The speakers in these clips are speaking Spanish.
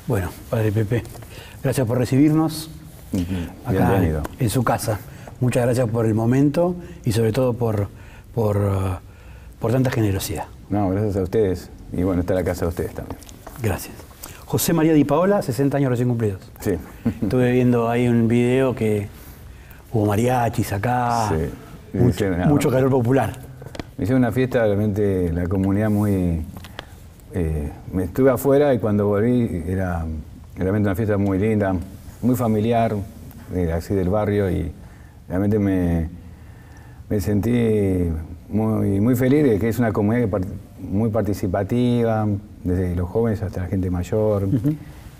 Bueno, Padre Pepe, gracias por recibirnos acá Bienvenido. en su casa. Muchas gracias por el momento y sobre todo por tanta generosidad. No, gracias a ustedes. Y bueno, está la casa de ustedes también. Gracias. José María Di Paola, 60 años recién cumplidos. Sí. Estuve viendo ahí un video que hubo mariachis acá, Sí. mucho calor popular. Me hicieron una fiesta, realmente la comunidad muy... me estuve afuera y cuando volví era realmente una fiesta muy linda, muy familiar, así del barrio, y realmente me sentí muy feliz de que es una comunidad muy participativa, desde los jóvenes hasta la gente mayor.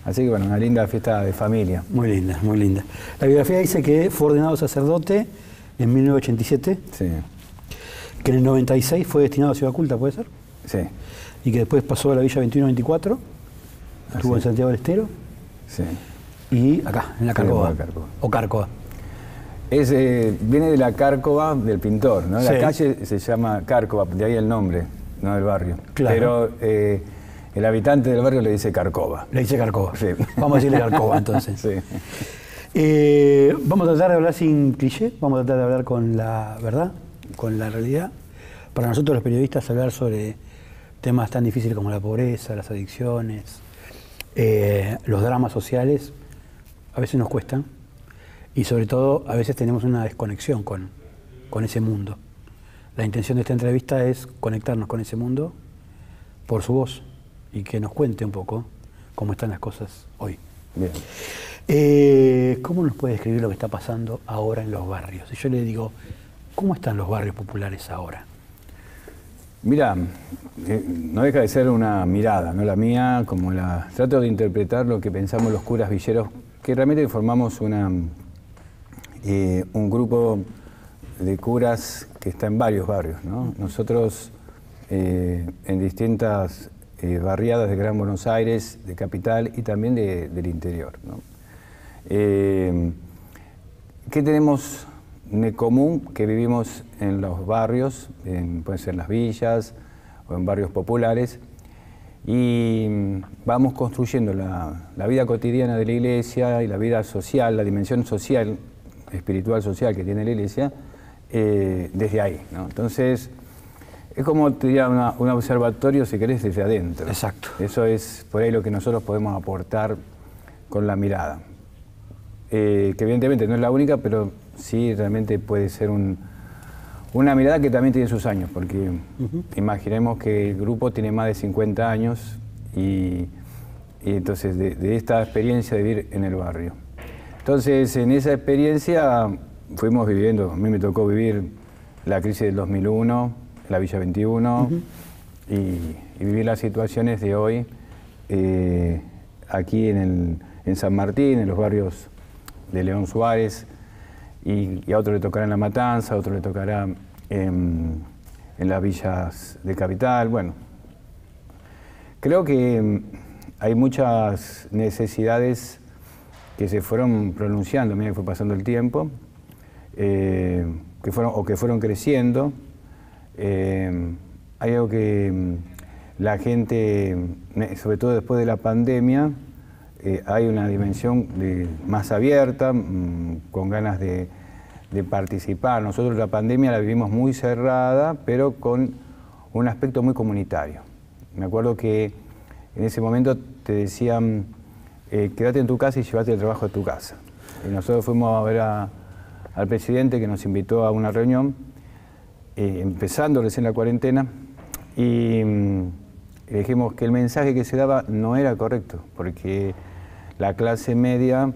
Así que bueno, una linda fiesta de familia. Muy linda, muy linda. La biografía dice que fue ordenado sacerdote en 1987, Sí, que en el 96 fue destinado a Ciudad Culta, ¿puede ser? sí, Y que después pasó a la Villa 21-24, estuvo en Así. Santiago del Estero sí. y acá, en la Cárcova. Cárcova. O Cárcova. Viene de la Cárcova del pintor, ¿no? La Sí. calle se llama Cárcova, de ahí el nombre, no del barrio. Claro. Pero el habitante del barrio le dice Cárcova. Le dice Cárcova. Sí. Vamos a decirle Cárcova entonces. Sí. Vamos a tratar de hablar sin cliché, vamos a tratar de hablar con la verdad, con la realidad. Para nosotros los periodistas hablar sobre temas tan difíciles como la pobreza, las adicciones, los dramas sociales, a veces nos cuestan y sobre todo a veces tenemos una desconexión con ese mundo. La intención de esta entrevista es conectarnos con ese mundo por su voz y que nos cuente un poco cómo están las cosas hoy. Bien. ¿Cómo nos puede describir lo que está pasando ahora en los barrios? Y yo le digo, ¿cómo están los barrios populares ahora? Mira, no deja de ser una mirada, no la mía, como trato de interpretar lo que pensamos los curas villeros, que realmente formamos un grupo de curas que está en varios barrios, ¿no? Nosotros en distintas barriadas de Gran Buenos Aires, de capital y también del interior, ¿no? ¿Qué tenemos de común? Que vivimos en los barrios, pueden ser las villas o en barrios populares, y vamos construyendo la vida cotidiana de la iglesia y la vida social, la dimensión social, espiritual social que tiene la iglesia, desde ahí, ¿no? Entonces, es como te diría un observatorio, si querés, desde adentro. Exacto. Eso es por ahí lo que nosotros podemos aportar con la mirada. Que evidentemente no es la única, pero sí realmente puede ser una mirada que también tiene sus años, porque imaginemos que el grupo tiene más de 50 años y entonces de esta experiencia de vivir en el barrio. Entonces, en esa experiencia fuimos viviendo, a mí me tocó vivir la crisis del 2001, la Villa 21, y vivir las situaciones de hoy aquí en San Martín, en los barrios de León Suárez, y a otro le tocará en La Matanza, a otro le tocará en las villas de Capital. Bueno, creo que hay muchas necesidades que se fueron pronunciando a medida que fue pasando el tiempo, que fueron creciendo. Hay algo que la gente, sobre todo después de la pandemia, hay una dimensión más abierta, con ganas de participar. Nosotros la pandemia la vivimos muy cerrada, pero con un aspecto muy comunitario. Me acuerdo que en ese momento te decían, quédate en tu casa y llevate el trabajo a tu casa. Y nosotros fuimos a ver al presidente, que nos invitó a una reunión, empezando recién la cuarentena, y le dijimos que el mensaje que se daba no era correcto, porque la clase media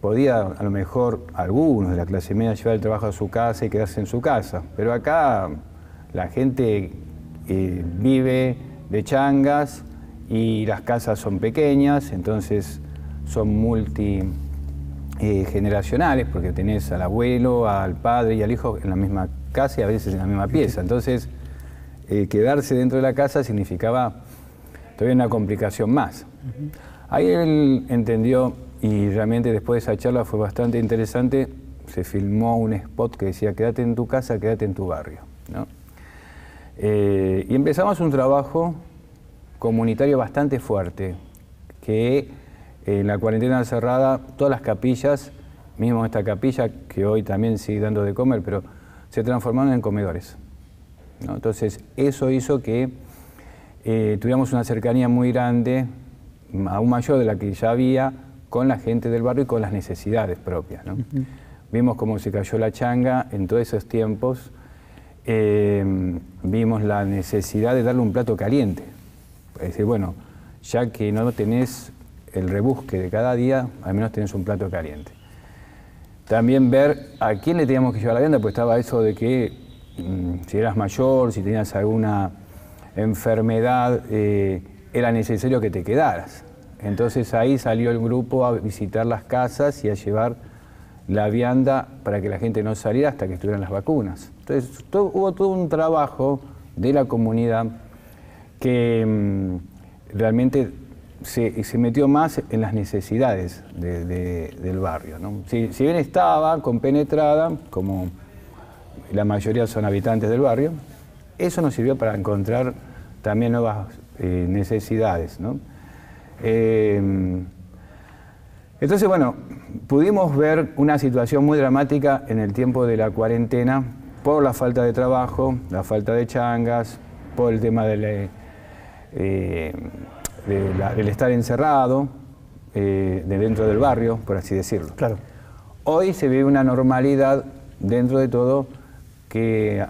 podía, a lo mejor algunos de la clase media, llevar el trabajo a su casa y quedarse en su casa, pero acá la gente vive de changas y las casas son pequeñas, entonces son multigeneracionales, porque tenés al abuelo, al padre y al hijo en la misma casa y a veces en la misma pieza. Entonces, quedarse dentro de la casa significaba todavía una complicación más. Ahí él entendió, y realmente después de esa charla fue bastante interesante, se filmó un spot que decía, quédate en tu casa, quédate en tu barrio, ¿no? Y empezamos un trabajo comunitario bastante fuerte, que En la cuarentena cerrada, todas las capillas, mismo esta capilla, que hoy también sigue dando de comer, pero se transformaron en comedores, ¿no? Entonces, eso hizo que tuviéramos una cercanía muy grande, aún mayor de la que ya había, con la gente del barrio y con las necesidades propias, ¿no? Vimos cómo se cayó la changa en todos esos tiempos, vimos la necesidad de darle un plato caliente. Es decir, bueno, ya que no tenés el rebusque de cada día, al menos tenés un plato caliente. También ver a quién le teníamos que llevar la vianda, pues estaba eso de que si eras mayor, si tenías alguna enfermedad, era necesario que te quedaras. Entonces ahí salió el grupo a visitar las casas y a llevar la vianda para que la gente no saliera hasta que estuvieran las vacunas. Entonces hubo todo un trabajo de la comunidad que realmente se metió más en las necesidades del barrio, ¿no? Si bien estaba compenetrada, como la mayoría son habitantes del barrio, eso nos sirvió para encontrar también nuevas necesidades, ¿no? Entonces, bueno, pudimos ver una situación muy dramática en el tiempo de la cuarentena por la falta de trabajo, la falta de changas, por el tema del estar encerrado de dentro del barrio, por así decirlo. Claro. Hoy se vive una normalidad dentro de todo que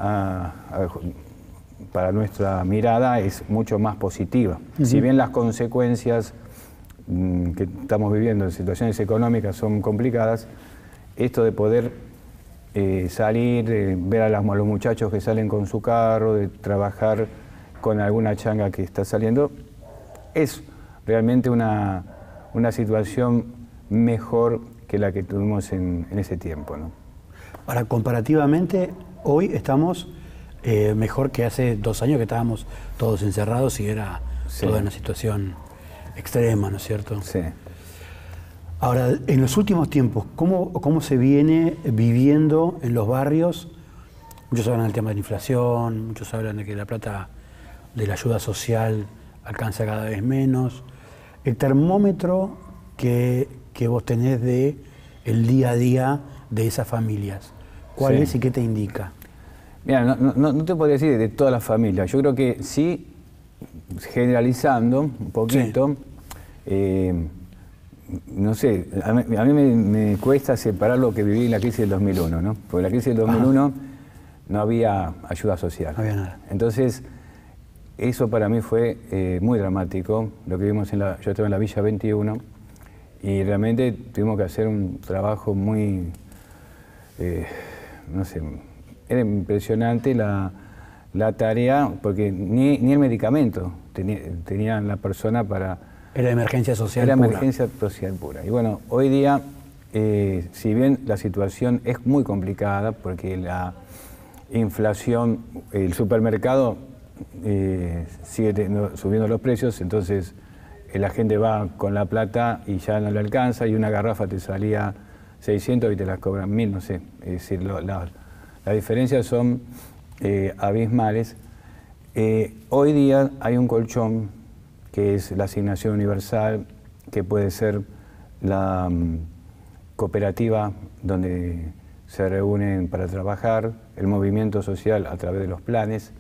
para nuestra mirada es mucho más positiva. Si bien las consecuencias que estamos viviendo en situaciones económicas son complicadas, esto de poder salir, ver a los muchachos que salen con su carro, de trabajar con alguna changa que está saliendo, es realmente una situación mejor que la que tuvimos en ese tiempo, ¿no? Ahora, comparativamente, hoy estamos mejor que hace 2 años que estábamos todos encerrados y era toda una situación extrema, ¿no es cierto? Sí. Ahora, en los últimos tiempos, ¿cómo se viene viviendo en los barrios? Muchos hablan del tema de la inflación, muchos hablan de que la plata de la ayuda social alcanza cada vez menos. El termómetro que vos tenés de el día a día de esas familias, ¿cuál es y qué te indica? Mira, no te podría decir de todas las familias. Yo creo que sí, generalizando un poquito, no sé, a mí me cuesta separar lo que viví en la crisis del 2001, ¿no? Porque en la crisis del 2001 no había ayuda social. No había nada. Entonces, eso para mí fue muy dramático, lo que vimos yo estaba en la Villa 21 y realmente tuvimos que hacer un trabajo muy, no sé, era impresionante la tarea, porque ni el medicamento tenía la persona para... Era emergencia social pura. Era emergencia social pura. Y bueno, hoy día, si bien la situación es muy complicada, porque la inflación, el supermercado sigue subiendo los precios, entonces la gente va con la plata y ya no le alcanza, y una garrafa te salía 600 y te las cobran 1000, no sé. Es decir, las diferencias son abismales. Hoy día hay un colchón que es la asignación universal, que puede ser la cooperativa donde se reúnen para trabajar, el movimiento social a través de los planes,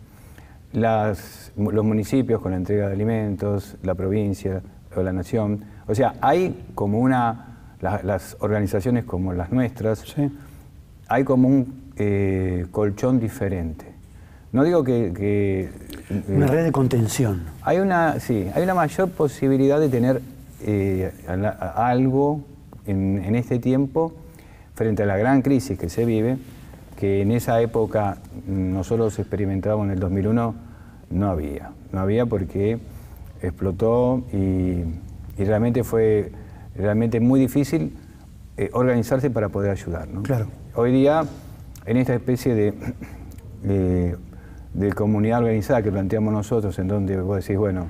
los municipios con la entrega de alimentos, la provincia o la nación. O sea, hay como las organizaciones como las nuestras, hay como un colchón diferente. No digo que una red de contención. Hay una mayor posibilidad de tener algo en este tiempo frente a la gran crisis que se vive, que en esa época nosotros experimentábamos en el 2001, no había porque explotó y realmente fue muy difícil organizarse para poder ayudar, ¿no? Claro. Hoy día, en esta especie de comunidad organizada que planteamos nosotros, en donde vos decís, bueno,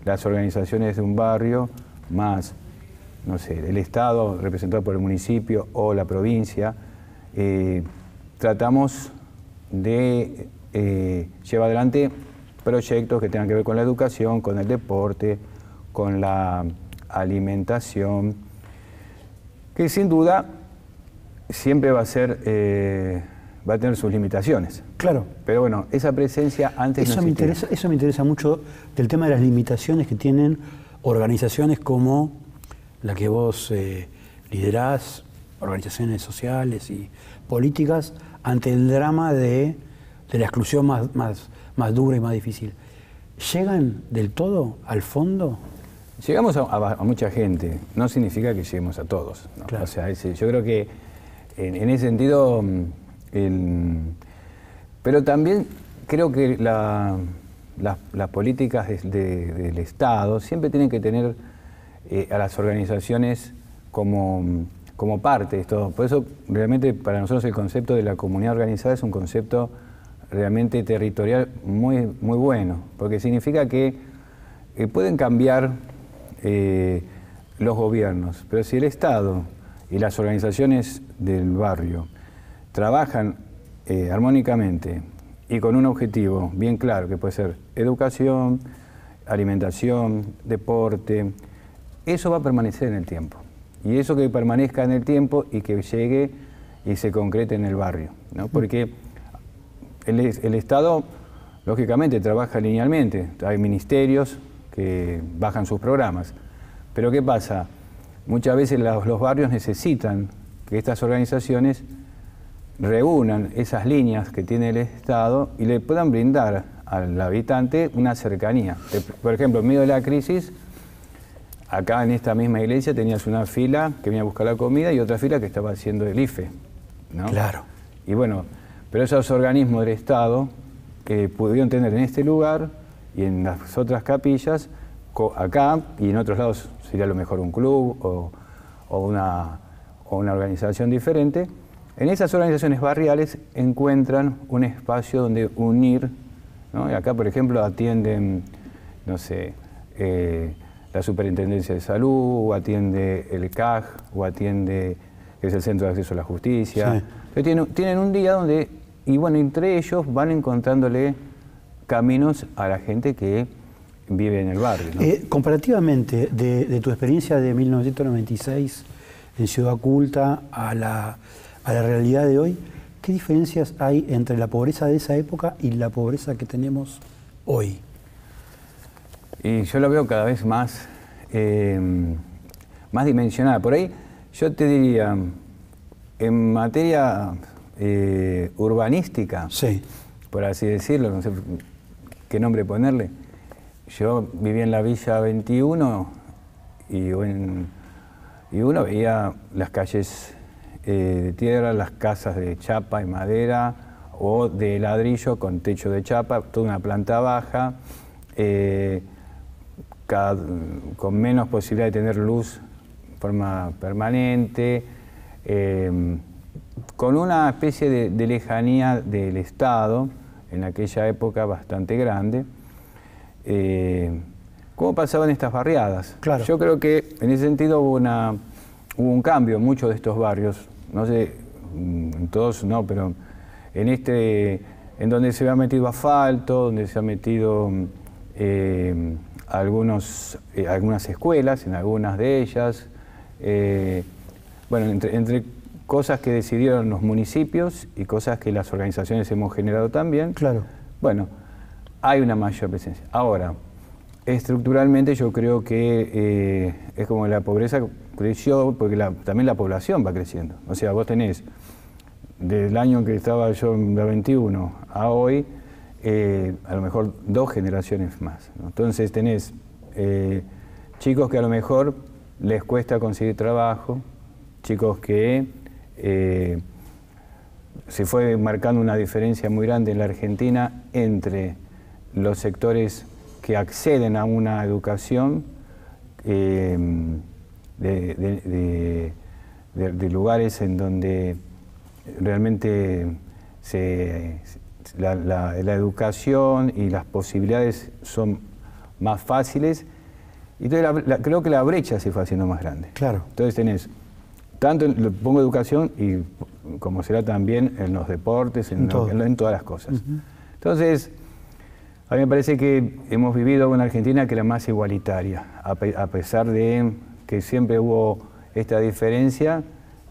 las organizaciones de un barrio, más, no sé, el Estado representado por el municipio o la provincia, tratamos de llevar adelante proyectos que tengan que ver con la educación, con el deporte, con la alimentación, que sin duda siempre va a ser, va a tener sus limitaciones. Claro. Pero bueno, esa presencia antes no existía. Eso me interesa mucho del tema de las limitaciones que tienen organizaciones como la que vos liderás, organizaciones sociales y políticas, ante el drama de la exclusión más dura y más difícil. ¿Llegan del todo al fondo? Llegamos a mucha gente, no significa que lleguemos a todos, ¿no? Claro. O sea, yo creo que en ese sentido, pero también creo que las políticas del Estado siempre tienen que tener a las organizaciones como parte de esto. Por eso realmente para nosotros el concepto de la comunidad organizada es un concepto realmente territorial muy bueno, porque significa que pueden cambiar los gobiernos, pero si el Estado y las organizaciones del barrio trabajan armónicamente y con un objetivo bien claro, que puede ser educación, alimentación, deporte, eso va a permanecer en el tiempo. Y eso que permanezca en el tiempo y que llegue y se concrete en el barrio, ¿no? Porque el Estado, lógicamente, trabaja linealmente. Hay ministerios que bajan sus programas. Pero ¿qué pasa? Muchas veces los barrios necesitan que estas organizaciones reúnan esas líneas que tiene el Estado y le puedan brindar al habitante una cercanía. Por ejemplo, en medio de la crisis, acá en esta misma iglesia tenías una fila que venía a buscar la comida y otra fila que estaba haciendo el IFE, ¿no? Claro. Y bueno, pero esos organismos del Estado pudieron tener en este lugar y en las otras capillas, acá y en otros lados sería a lo mejor un club o una organización diferente. En esas organizaciones barriales encuentran un espacio donde unir, ¿no? Y acá, por ejemplo, atienden, no sé, la Superintendencia de Salud, o atiende el CAG, o atiende, que es el Centro de Acceso a la Justicia. Sí. Tienen un día donde, y bueno, entre ellos van encontrándole caminos a la gente que vive en el barrio, ¿no? Comparativamente, de tu experiencia de 1996 en Ciudad Culta a la realidad de hoy, ¿qué diferencias hay entre la pobreza de esa época y la pobreza que tenemos hoy? Y yo lo veo cada vez más dimensionada. Por ahí yo te diría, en materia urbanística, sí, por así decirlo, no sé qué nombre ponerle, yo vivía en la Villa 21 y uno veía las calles de tierra, las casas de chapa y madera o de ladrillo con techo de chapa, toda una planta baja, con menos posibilidad de tener luz de forma permanente, con una especie de lejanía del Estado, en aquella época bastante grande. ¿Cómo pasaban estas barriadas? Claro. Yo creo que en ese sentido hubo un cambio en muchos de estos barrios, no sé, en todos no, pero en donde se ha metido asfalto, donde se ha metido algunas escuelas, en algunas de ellas, bueno, entre cosas que decidieron los municipios y cosas que las organizaciones hemos generado también. Claro. Bueno, hay una mayor presencia. Ahora, estructuralmente yo creo que es como la pobreza creció, porque también la población va creciendo. O sea, vos tenés, del año que estaba yo en la 21 a hoy, a lo mejor 2 generaciones más, ¿no? Entonces tenés chicos que a lo mejor les cuesta conseguir trabajo, chicos que se fue marcando una diferencia muy grande en la Argentina entre los sectores que acceden a una educación de lugares en donde realmente la educación y las posibilidades son más fáciles, y entonces creo que la brecha se fue haciendo más grande. Claro. Entonces tenés, tanto pongo educación y como será también en los deportes, en todas las cosas. Uh-huh. Entonces, A mí me parece que hemos vivido una Argentina que era más igualitaria, a pesar de que siempre hubo esta diferencia,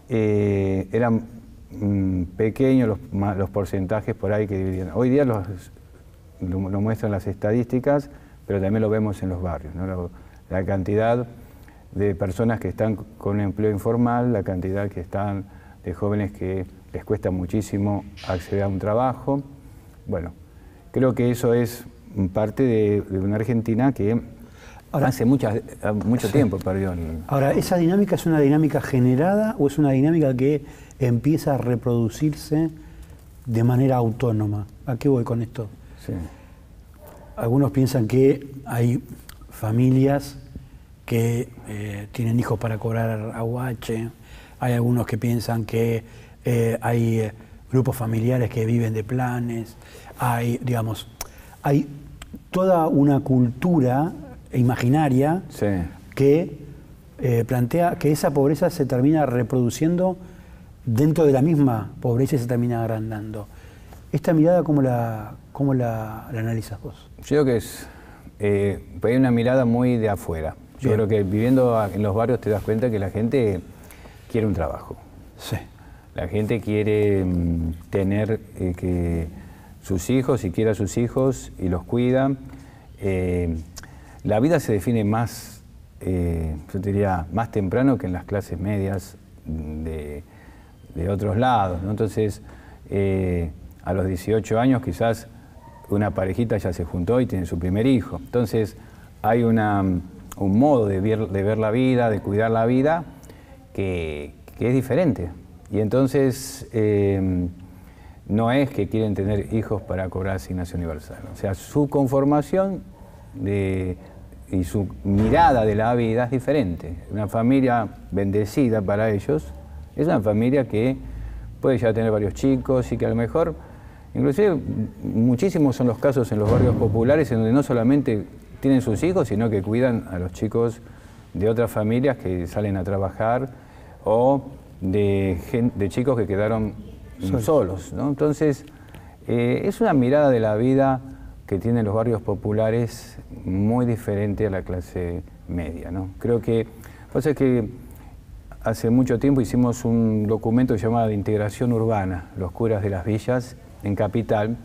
eran pequeños los porcentajes por ahí que dividían. Hoy día lo muestran las estadísticas, pero también lo vemos en los barrios, ¿no? La cantidad de personas que están con un empleo informal, la cantidad que están de jóvenes que les cuesta muchísimo acceder a un trabajo. Bueno, creo que eso es parte de una Argentina que ahora, hace mucho tiempo perdió. Ahora, ¿esa dinámica es una dinámica generada o es una dinámica que empieza a reproducirse de manera autónoma? ¿A qué voy con esto? Sí. Algunos piensan que hay familias que tienen hijos para cobrar aguache, hay algunos que piensan que hay grupos familiares que viven de planes, hay toda una cultura imaginaria sí. que plantea que esa pobreza se termina reproduciendo dentro de la misma pobreza y se termina agrandando. ¿Esta mirada cómo la analizas vos? Yo creo que hay una mirada muy de afuera. Yo creo que viviendo en los barrios te das cuenta que la gente quiere un trabajo. Sí. La gente quiere tener que sus hijos, y quiere a sus hijos y los cuida. La vida se define más, yo diría, más temprano que en las clases medias de otros lados, ¿no? Entonces, a los 18 años quizás una parejita ya se juntó y tiene su primer hijo. Entonces, hay un modo de ver la vida, de cuidar la vida, que es diferente. Y entonces, no es que quieren tener hijos para cobrar asignación universal. O sea, su conformación y su mirada de la vida es diferente. Una familia bendecida para ellos es una familia que puede ya tener varios chicos y que a lo mejor, inclusive muchísimos son los casos en los barrios populares en donde no solamente tienen sus hijos, sino que cuidan a los chicos de otras familias que salen a trabajar o de chicos que quedaron solos, ¿no? Entonces, es una mirada de la vida que tienen los barrios populares muy diferente a la clase media, ¿no? Creo que, pasa que hace mucho tiempo hicimos un documento llamado de integración urbana, los curas de las villas en Capital,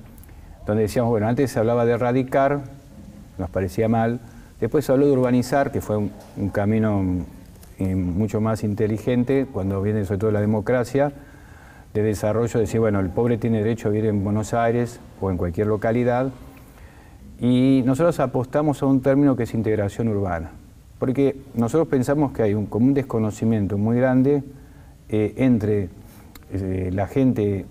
donde decíamos, bueno, antes se hablaba de erradicar, nos parecía mal, después se habló de urbanizar, que fue un camino mucho más inteligente, cuando viene sobre todo la democracia, de desarrollo, decir, bueno, el pobre tiene derecho a vivir en Buenos Aires o en cualquier localidad, y nosotros apostamos a un término que es integración urbana, porque nosotros pensamos que hay como un desconocimiento muy grande entre la gente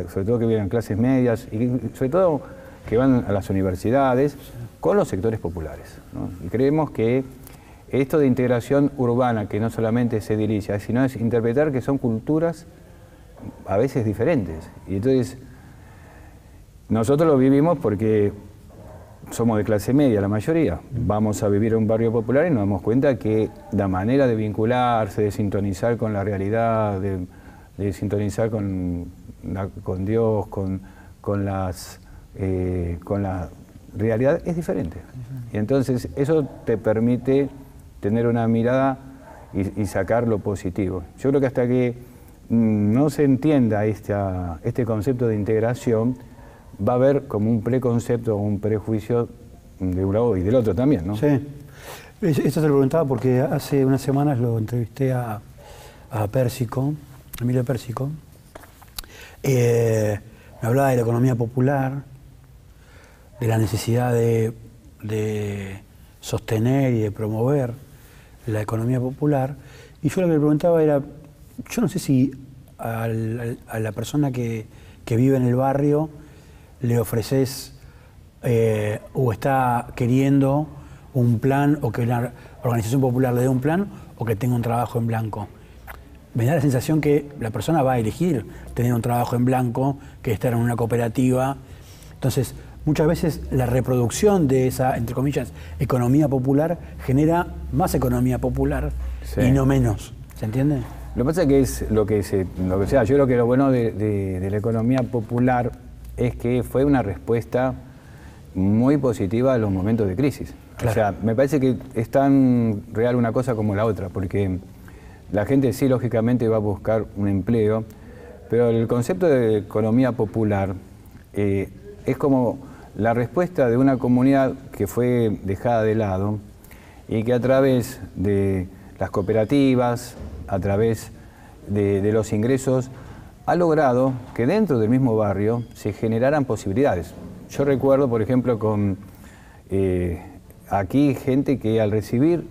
sobre todo que viven en clases medias y sobre todo que van a las universidades, con los sectores populares, ¿no? Y creemos que esto de integración urbana, que no solamente se dirige, sino es interpretar que son culturas a veces diferentes. Y entonces, nosotros lo vivimos porque somos de clase media, la mayoría. Vamos a vivir en un barrio popular y nos damos cuenta que la manera de vincularse, de sintonizar con la realidad, de sintonizar con Dios, con la realidad es diferente. Y entonces eso te permite tener una mirada y sacar lo positivo. Yo creo que hasta que no se entienda este concepto de integración, va a haber como un preconcepto o un prejuicio de un lado y del otro también, ¿no? Sí. Esto te lo preguntaba porque hace unas semanas lo entrevisté a Pérsico, Emilio Pérsico. Me hablaba de la economía popular, de la necesidad de sostener y de promover la economía popular. Y yo lo que le preguntaba era, yo no sé si a la persona que vive en el barrio le ofreces o está queriendo un plan o que la organización popular le dé un plan o que tenga un trabajo en blanco. Me da la sensación que la persona va a elegir tener un trabajo en blanco que estar en una cooperativa. Entonces, muchas veces la reproducción de esa, entre comillas, economía popular genera más economía popular y no menos. ¿Se entiende? Lo que pasa es que es lo que sea. Yo creo que lo bueno de la economía popular es que fue una respuesta muy positiva a los momentos de crisis. Claro. O sea, me parece que es tan real una cosa como la otra, porque la gente sí, lógicamente, va a buscar un empleo, pero el concepto de economía popular es como la respuesta de una comunidad que fue dejada de lado y que a través de las cooperativas, a través de los ingresos, ha logrado que dentro del mismo barrio se generaran posibilidades. Yo recuerdo, por ejemplo, con aquí gente que al recibir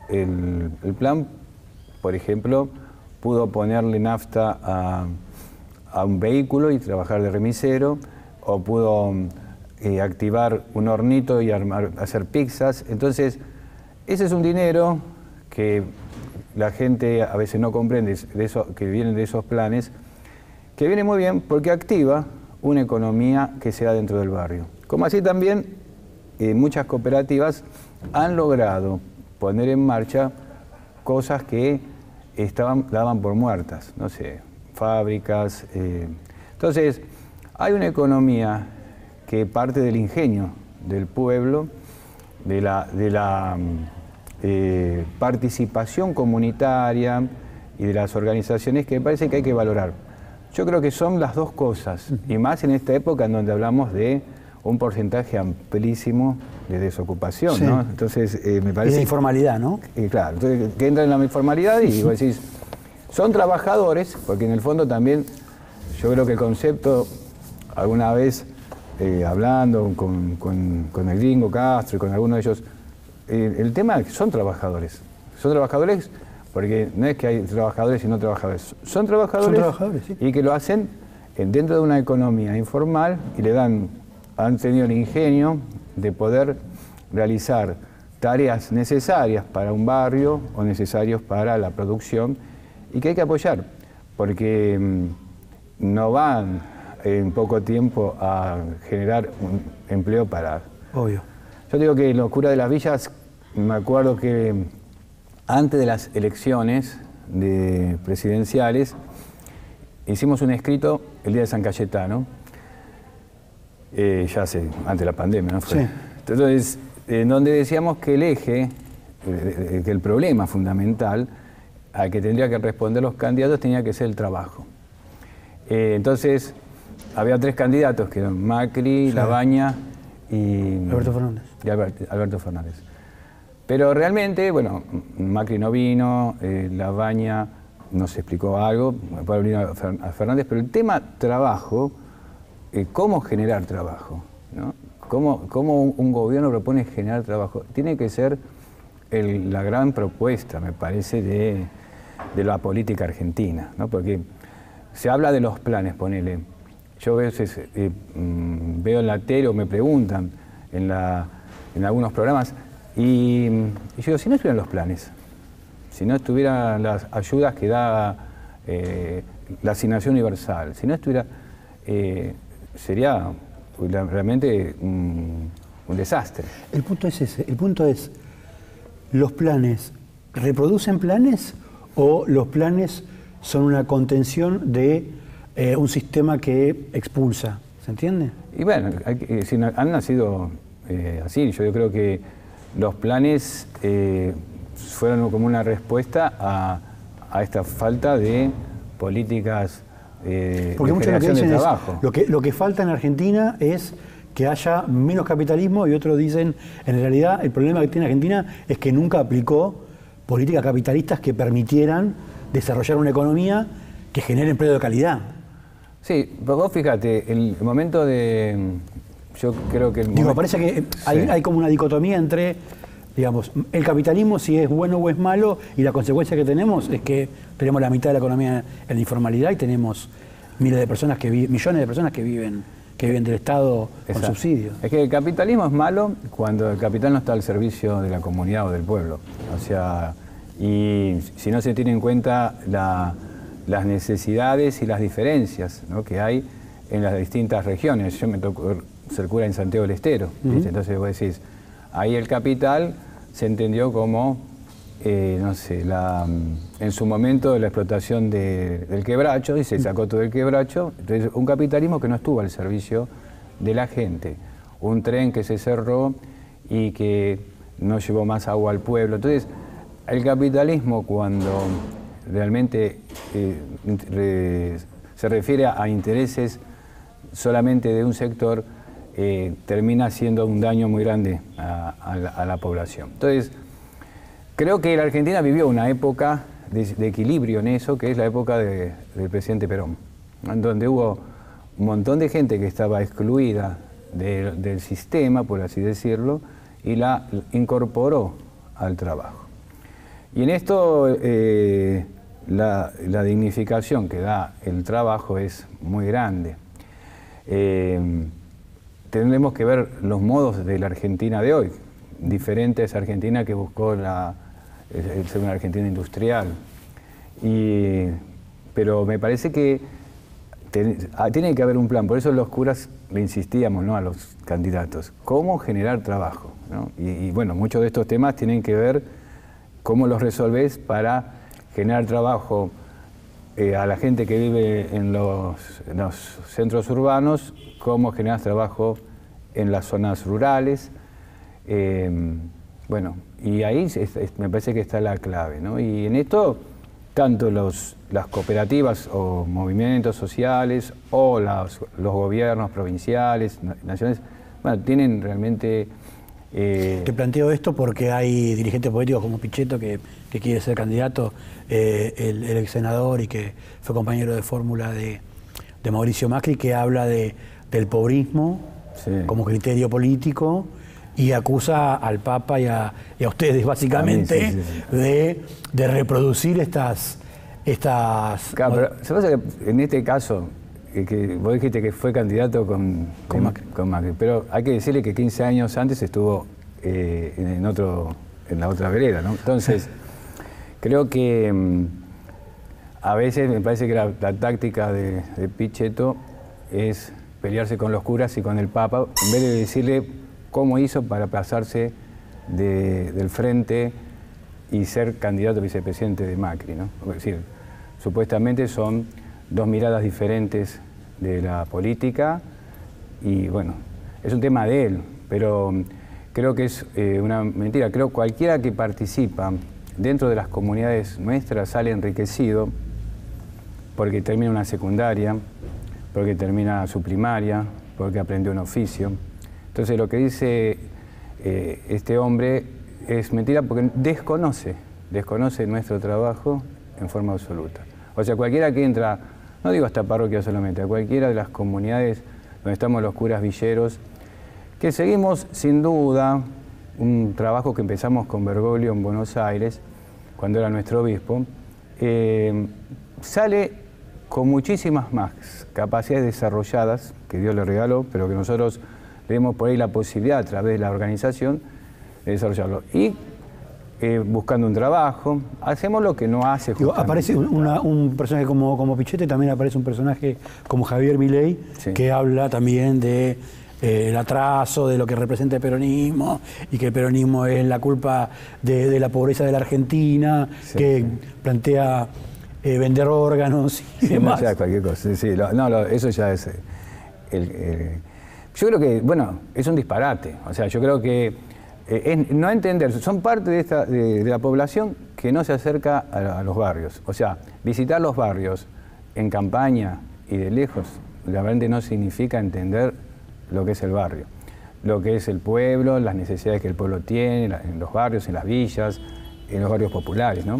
el plan, por ejemplo, pudo ponerle nafta a un vehículo y trabajar de remisero, o pudo activar un hornito y hacer pizzas. Entonces, ese es un dinero que la gente a veces no comprende, que vienen de esos planes, que viene muy bien porque activa una economía que se da dentro del barrio. Como así también muchas cooperativas han logrado poner en marcha cosas que daban por muertas, no sé, fábricas. Entonces, hay una economía que parte del ingenio del pueblo, de la participación comunitaria y de las organizaciones, que me parece que hay que valorar. Yo creo que son las dos cosas, y más en esta época en donde hablamos de un porcentaje amplísimo de desocupación, sí, ¿no? Entonces, me parece... Y de informalidad, ¿no? Claro, entonces que entra en la informalidad y vos decís, son trabajadores, porque en el fondo también, yo creo que el concepto, alguna vez hablando con el gringo Castro y con alguno de ellos, el tema es que son trabajadores porque no es que hay trabajadores y no trabajadores, son trabajadores sí, y que lo hacen dentro de una economía informal y han tenido el ingenio de poder realizar tareas necesarias para un barrio o necesarios para la producción y que hay que apoyar, porque no van en poco tiempo a generar un empleo para... Obvio. Yo digo que en los curas de las villas, me acuerdo que antes de las elecciones presidenciales, hicimos un escrito el día de San Cayetano, ya hace, antes de la pandemia, ¿no? Fue. Sí. Entonces, en donde decíamos que el eje, que el problema fundamental al que tendría que responder los candidatos tenía que ser el trabajo. Entonces, había tres candidatos, que eran Macri, sí, Labaña y Alberto Fernández. Pero realmente, bueno, Macri no vino, Labaña nos explicó algo, puede venir a Fernández, pero el tema trabajo, cómo generar trabajo, ¿no? ¿Cómo un gobierno propone generar trabajo? Tiene que ser la gran propuesta, me parece, de la política argentina, ¿no? Porque se habla de los planes, ponele. Yo a veces veo en la tele o me preguntan en algunos programas, y yo digo, si no estuvieran los planes, si no estuvieran las ayudas que da la asignación universal, si no estuviera, sería realmente un desastre. El punto es ese, el punto es, ¿los planes reproducen planes o los planes son una contención de un sistema que expulsa? ¿Se entiende? Y bueno, han nacido así. Yo creo que los planes fueron como una respuesta a esta falta de políticas porque muchos lo que dicen de es, trabajo. Lo que falta en Argentina es que haya menos capitalismo, y otros dicen, en realidad el problema que tiene Argentina es que nunca aplicó políticas capitalistas que permitieran desarrollar una economía que genere empleo de calidad. Sí, pero vos fíjate, el momento de... Yo creo que... parece que hay como una dicotomía entre, digamos, el capitalismo, si es bueno o es malo, y la consecuencia que tenemos es que tenemos la mitad de la economía en la informalidad y tenemos millones de personas que viven del Estado con subsidios. Es que el capitalismo es malo cuando el capital no está al servicio de la comunidad o del pueblo. O sea, y si no se tiene en cuenta las necesidades y las diferencias, ¿no?, que hay en las distintas regiones. Yo me tocó ser cura en Santiago del Estero, ¿viste? Entonces vos decís, ahí el capital se entendió como no sé, en su momento la explotación del quebracho, y se sacó todo el quebracho. Entonces, un capitalismo que no estuvo al servicio de la gente. Un tren que se cerró y que no llevó más agua al pueblo. Entonces, el capitalismo, cuando realmente se refiere a intereses solamente de un sector, termina haciendo un daño muy grande a la población. Entonces, creo que la Argentina vivió una época de equilibrio en eso, que es la época del presidente Perón, en donde hubo un montón de gente que estaba excluida del sistema, por así decirlo, y la incorporó al trabajo. Y en esto la dignificación que da el trabajo es muy grande. Tendremos que ver los modos de la Argentina de hoy, diferentes a Argentina que buscó el ser una Argentina industrial. Pero me parece que tiene que haber un plan, por eso los curas le insistíamos, ¿no?, a los candidatos, cómo generar trabajo, ¿no? Y bueno, muchos de estos temas tienen que ver cómo los resolvés para generar trabajo a la gente que vive en los centros urbanos, cómo generar trabajo en las zonas rurales. Bueno, y ahí me parece que está la clave, ¿no? Y en esto, tanto las cooperativas o movimientos sociales o los gobiernos provinciales, nacionales, bueno, tienen realmente... Te planteo esto porque hay dirigentes políticos como Pichetto que quiere ser candidato, el ex senador y que fue compañero de fórmula de Mauricio Macri, que habla del pobrismo, sí, como criterio político, y acusa al Papa y a ustedes básicamente de reproducir estas... Claro, pero se pasa que en este caso, que vos dijiste que fue candidato con Macri, pero hay que decirle que 15 años antes estuvo en la otra vereda, ¿no? Entonces, creo que a veces me parece que la táctica de Pichetto es pelearse con los curas y con el Papa, en vez de decirle cómo hizo para pasarse del frente y ser candidato a vicepresidente de Macri, ¿no? Es decir, supuestamente son dos miradas diferentes de la política y bueno, es un tema de él, pero creo que es una mentira. Creo que cualquiera que participa dentro de las comunidades nuestras sale enriquecido porque termina una secundaria, porque termina su primaria, porque aprendió un oficio. Entonces lo que dice este hombre es mentira porque desconoce nuestro trabajo en forma absoluta. O sea, cualquiera que entra, no digo a esta parroquia solamente, a cualquiera de las comunidades donde estamos los curas villeros, que seguimos sin duda un trabajo que empezamos con Bergoglio en Buenos Aires, cuando era nuestro obispo, sale con muchísimas más capacidades desarrolladas que Dios le regaló, pero que nosotros le dimos por ahí la posibilidad a través de la organización de desarrollarlo. Y buscando un trabajo, hacemos lo que no hace justamente. Aparece un personaje como Pichetto y también aparece un personaje como Javier Milei, sí, que habla también de el atraso, de lo que representa el peronismo y que el peronismo es la culpa de la pobreza de la Argentina, sí, que plantea vender órganos y demás. No, cualquier cosa, sí, eso ya es... yo creo que, bueno, es un disparate, o sea, yo creo que no entender, son parte de la población que no se acerca a los barrios. O sea, visitar los barrios en campaña y de lejos, realmente no significa entender lo que es el barrio, lo que es el pueblo, las necesidades que el pueblo tiene en los barrios, en las villas, en los barrios populares, ¿no?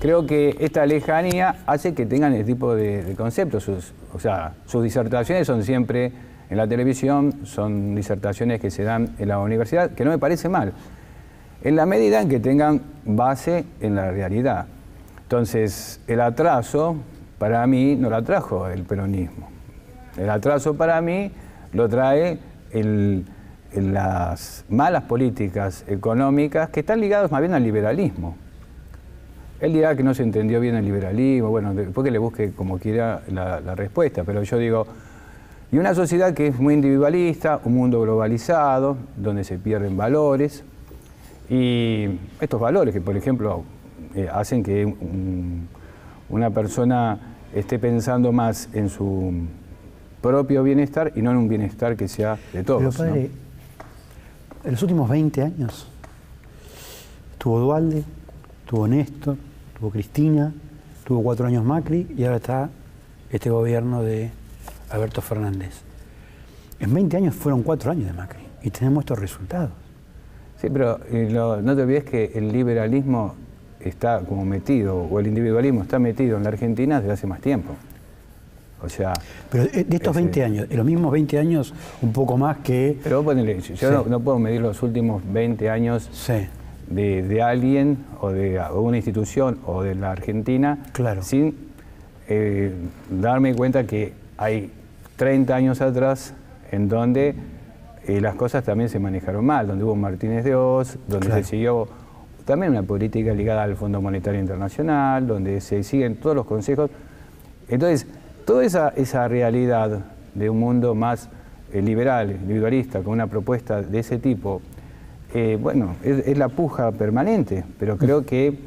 Creo que esta lejanía hace que tengan este tipo de conceptos. O sea, sus disertaciones son siempre... En la televisión son disertaciones que se dan en la universidad, que no me parece mal, en la medida en que tengan base en la realidad. Entonces, el atraso para mí no lo trajo el peronismo. El atraso para mí lo trae las malas políticas económicas que están ligadas más bien al liberalismo. Él dirá que no se entendió bien el liberalismo, bueno, después que le busque como quiera la respuesta, pero yo digo... Y una sociedad que es muy individualista, un mundo globalizado, donde se pierden valores. Y estos valores que, por ejemplo, hacen que una persona esté pensando más en su propio bienestar y no en un bienestar que sea de todos. Pero padre, en los últimos 20 años tuvo Duhalde, tuvo Néstor, tuvo Cristina, tuvo 4 años Macri y ahora está este gobierno de Alberto Fernández. En 20 años fueron 4 años de Macri y tenemos estos resultados. Sí, pero no te olvides que el liberalismo está como metido, o el individualismo está metido en la Argentina desde hace más tiempo. O sea... Pero de estos 20 años, en los mismos 20 años, un poco más que... Pero vos ponele, yo no puedo medir los últimos 20 años de alguien, o de una institución, o de la Argentina, sin darme cuenta que hay 30 años atrás en donde las cosas también se manejaron mal, donde hubo Martínez de Oz, donde se siguió también una política ligada al Fondo Monetario Internacional, donde se siguen todos los consejos. Entonces, toda esa realidad de un mundo más liberal, individualista, con una propuesta de ese tipo, bueno, es la puja permanente, pero creo que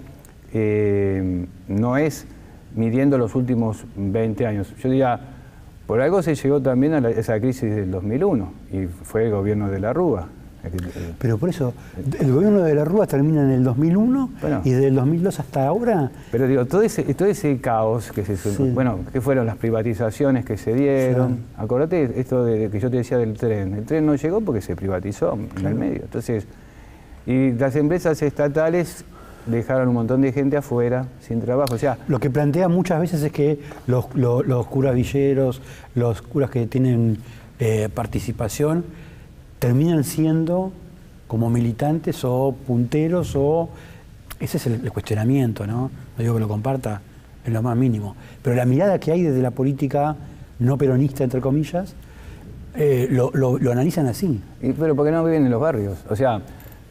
no es midiendo los últimos 20 años. Yo diría, por algo se llegó también a esa crisis del 2001, y fue el gobierno de la Rúa. Pero por eso, el gobierno de la Rúa termina en el 2001 y desde el 2002 hasta ahora... Pero digo, todo ese caos que bueno, ¿qué fueron las privatizaciones que se dieron? Acordate esto de que yo te decía del tren. El tren no llegó porque se privatizó en el medio. Entonces, y las empresas estatales dejaron un montón de gente afuera, sin trabajo. O sea, lo que plantea muchas veces es que los curas villeros, los curas que tienen participación, terminan siendo como militantes o punteros, o ese es el cuestionamiento, ¿no? No digo que lo comparta en lo más mínimo, pero la mirada que hay desde la política no peronista, entre comillas, lo analizan así. Pero porque no viven en los barrios. O sea,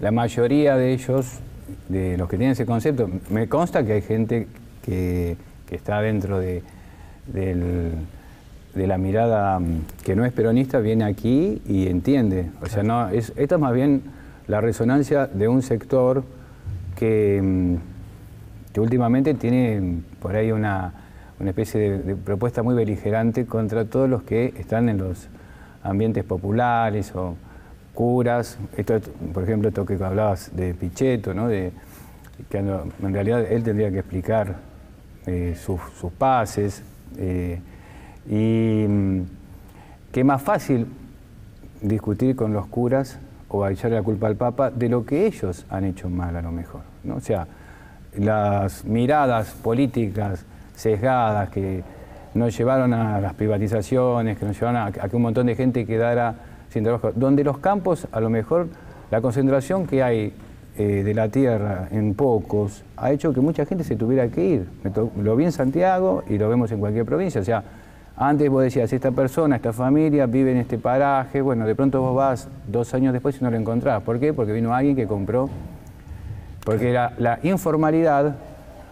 la mayoría de ellos, de los que tienen ese concepto, me consta que hay gente que está dentro de la mirada que no es peronista, viene aquí y entiende. O sea, no, esta es más bien la resonancia de un sector que últimamente tiene por ahí una especie de propuesta muy beligerante contra todos los que están en los ambientes populares o curas. Esto, por ejemplo, esto que hablabas de Pichetto, ¿no? Que en realidad él tendría que explicar sus pases. Y que es más fácil discutir con los curas o echarle la culpa al Papa de lo que ellos han hecho mal, a lo mejor, ¿no? O sea, las miradas políticas sesgadas que nos llevaron a las privatizaciones, que nos llevaron a que un montón de gente quedara sin trabajo, donde los campos, a lo mejor, la concentración que hay de la tierra en pocos, ha hecho que mucha gente se tuviera que ir. Lo vi en Santiago y lo vemos en cualquier provincia. O sea, antes vos decías, esta persona, esta familia vive en este paraje, bueno, de pronto vos vas 2 años después y no lo encontrás. ¿Por qué? Porque vino alguien que compró. Porque la informalidad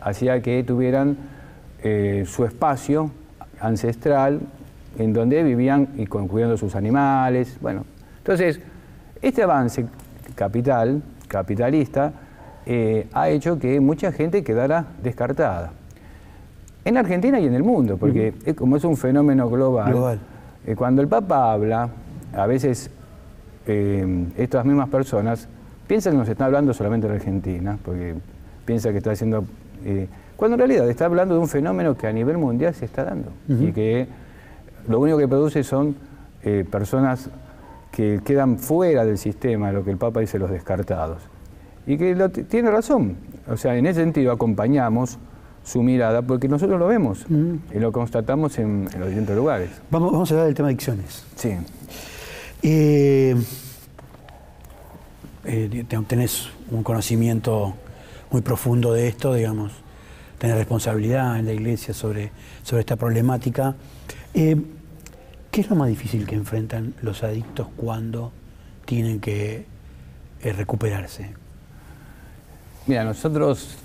hacía que tuvieran su espacio ancestral en donde vivían y cuidando sus animales. Bueno, entonces, este avance capitalista ha hecho que mucha gente quedara descartada. En Argentina y en el mundo, porque como es un fenómeno global. Cuando el Papa habla, a veces estas mismas personas piensan que nos está hablando solamente de Argentina, porque piensa que está haciendo... cuando en realidad está hablando de un fenómeno que a nivel mundial se está dando, y que lo único que produce son personas que quedan fuera del sistema, lo que el Papa dice, los descartados. Y que tiene razón. O sea, en ese sentido acompañamos su mirada, porque nosotros lo vemos y lo constatamos en los distintos lugares. Vamos a hablar del tema de adicciones. Sí. Tenés un conocimiento muy profundo de esto, digamos, tenés responsabilidad en la Iglesia sobre esta problemática. ¿Qué es lo más difícil que enfrentan los adictos cuando tienen que recuperarse? Mira, nosotros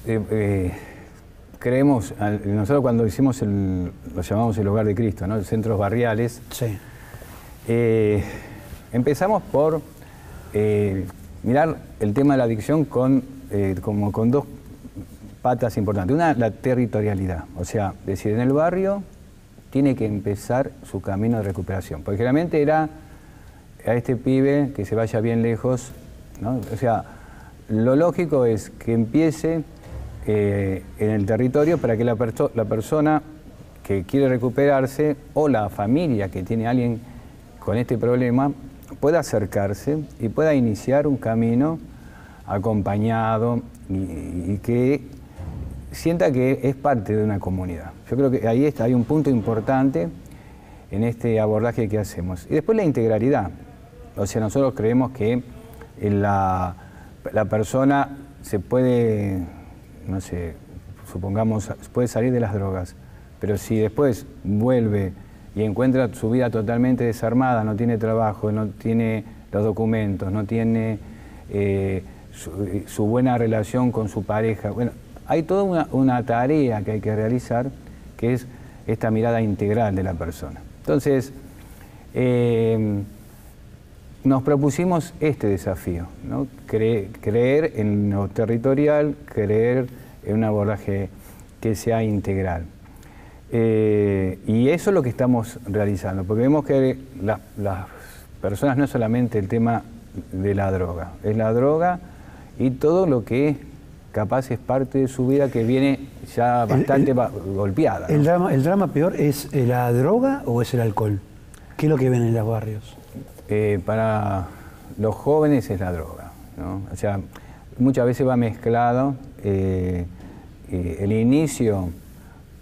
creemos, nosotros cuando hicimos lo llamamos el Hogar de Cristo, ¿no? Centros barriales, empezamos por mirar el tema de la adicción como con dos patas importantes. Una, la territorialidad, o sea, decir, en el barrio tiene que empezar su camino de recuperación, porque generalmente era a este pibe que se vaya bien lejos, ¿no? O sea, lo lógico es que empiece en el territorio para que la persona que quiere recuperarse o la familia que tiene a alguien con este problema pueda acercarse y pueda iniciar un camino acompañado y que sienta que es parte de una comunidad. Yo creo que ahí hay un punto importante en este abordaje que hacemos. Y después la integralidad. O sea, nosotros creemos que la persona se puede, no sé, supongamos, puede salir de las drogas, pero si después vuelve y encuentra su vida totalmente desarmada, no tiene trabajo, no tiene los documentos, no tiene su buena relación con su pareja, bueno, hay toda una tarea que hay que realizar, que es esta mirada integral de la persona. Entonces, nos propusimos este desafío, ¿no? Creer en lo territorial, creer en un abordaje que sea integral. Y eso es lo que estamos realizando, porque vemos que las personas no es solamente el tema de la droga, es la droga y todo lo que capaz es parte de su vida que viene ya bastante golpeada, ¿no? ¿El drama peor es la droga o es el alcohol? ¿Qué es lo que ven en los barrios? Para los jóvenes es la droga, ¿no? O sea, muchas veces va mezclado, el inicio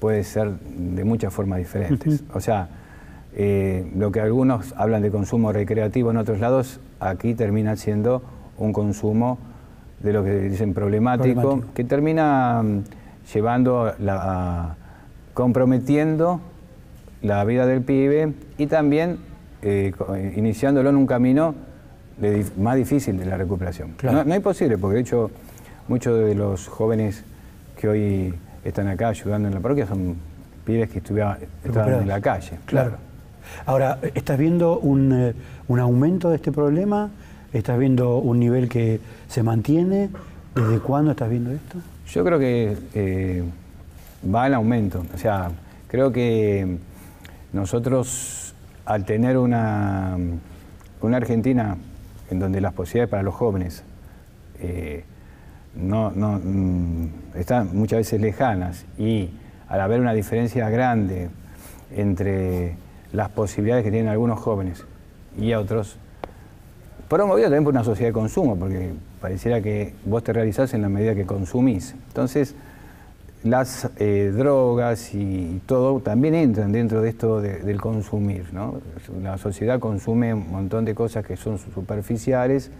puede ser de muchas formas diferentes. O sea, lo que algunos hablan de consumo recreativo en otros lados, aquí termina siendo un consumo de lo que dicen problemático. Que termina llevando, comprometiendo la vida del pibe y también iniciándolo en un camino más difícil de la recuperación. Claro. No es posible, porque de hecho muchos de los jóvenes que hoy están acá ayudando en la parroquia son pibes que estaban en la calle. Claro. Ahora, ¿estás viendo un aumento de este problema? ¿Estás viendo un nivel que se mantiene? ¿Desde cuándo estás viendo esto? Yo creo que va en aumento. O sea, creo que nosotros, al tener una Argentina en donde las posibilidades para los jóvenes están muchas veces lejanas, y al haber una diferencia grande entre las posibilidades que tienen algunos jóvenes y otros, promovido también por una sociedad de consumo, porque pareciera que vos te realizás en la medida que consumís. Entonces, las drogas y todo también entran dentro de esto del consumir, ¿no? La sociedad consume un montón de cosas que son superficiales,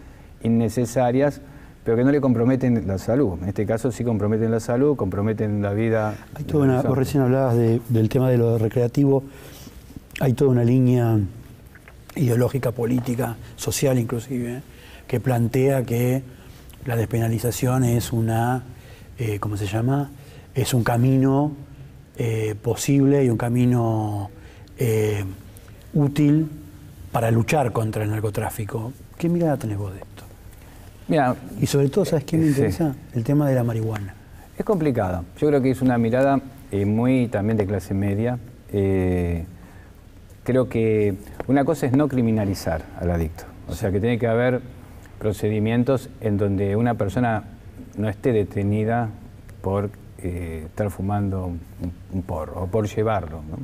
innecesarias, pero que no le comprometen la salud. En este caso sí comprometen la salud, comprometen la vida. Hay toda vos recién hablabas del tema de lo recreativo, hay toda una línea ideológica, política, social inclusive, que plantea que la despenalización es una, ¿cómo se llama?, es un camino posible y un camino útil para luchar contra el narcotráfico. ¿Qué mirada tenés vos de esto? Mira, y sobre todo, ¿sabes qué me interesa? El tema de la marihuana. Es complicada. Yo creo que es una mirada muy también de clase media. Creo que una cosa es no criminalizar al adicto. O sea, que tiene que haber procedimientos en donde una persona no esté detenida por estar fumando un porro o por llevarlo, ¿no?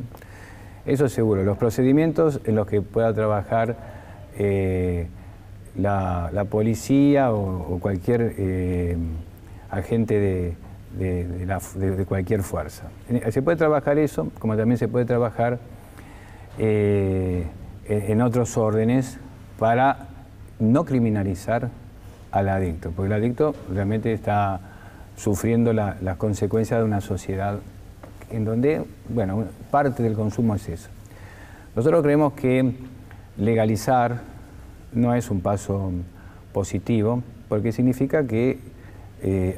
Eso seguro. Los procedimientos en los que pueda trabajar la policía o cualquier agente de cualquier fuerza. Se puede trabajar eso, como también se puede trabajar en otros órdenes para no criminalizar al adicto, porque el adicto realmente está sufriendo las consecuencias de una sociedad en donde, bueno, parte del consumo es eso. Nosotros creemos que legalizar no es un paso positivo, porque significa que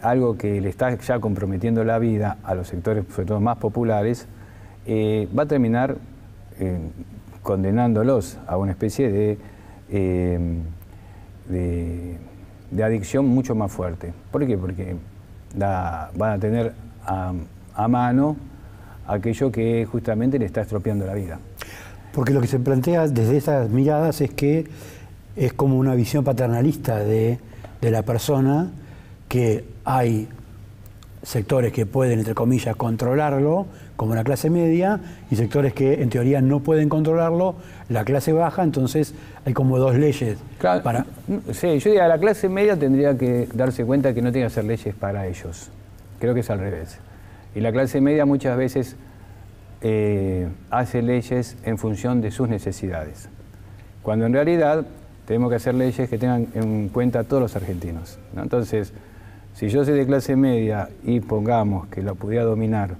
algo que le está ya comprometiendo la vida a los sectores, sobre todo más populares, va a terminar condenándolos a una especie de adicción mucho más fuerte. ¿Por qué? Porque van a tener a mano aquello que justamente le está estropeando la vida. Porque lo que se plantea desde esas miradas es que es como una visión paternalista de la persona, que hay sectores que pueden, entre comillas, controlarlo, como la clase media, y sectores que en teoría no pueden controlarlo, la clase baja. Entonces hay como dos leyes. Claro, sí, yo diría, la clase media tendría que darse cuenta que no tiene que hacer leyes para ellos. Creo que es al revés. Y la clase media muchas veces hace leyes en función de sus necesidades, cuando en realidad tenemos que hacer leyes que tengan en cuenta a todos los argentinos, ¿no? Entonces, si yo soy de clase media y pongamos que lo pudiera dominar,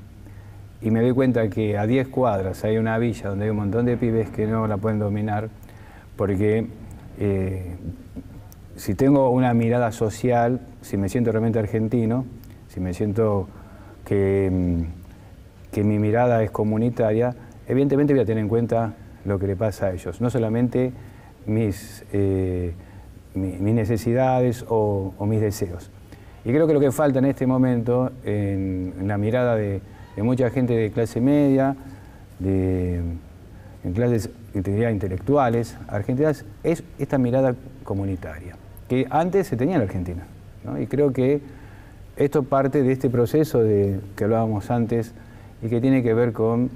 y me doy cuenta que a 10 cuadras hay una villa donde hay un montón de pibes que no la pueden dominar, porque si tengo una mirada social, si me siento realmente argentino, si me siento que mi mirada es comunitaria, evidentemente voy a tener en cuenta lo que le pasa a ellos, no solamente mis necesidades o mis deseos. Y creo que lo que falta en este momento, en la mirada de mucha gente de clase media, en clases, te diría, intelectuales argentinas, es esta mirada comunitaria, que antes se tenía en la Argentina, ¿no? Y creo que esto parte de este proceso que hablábamos antes y que tiene que ver con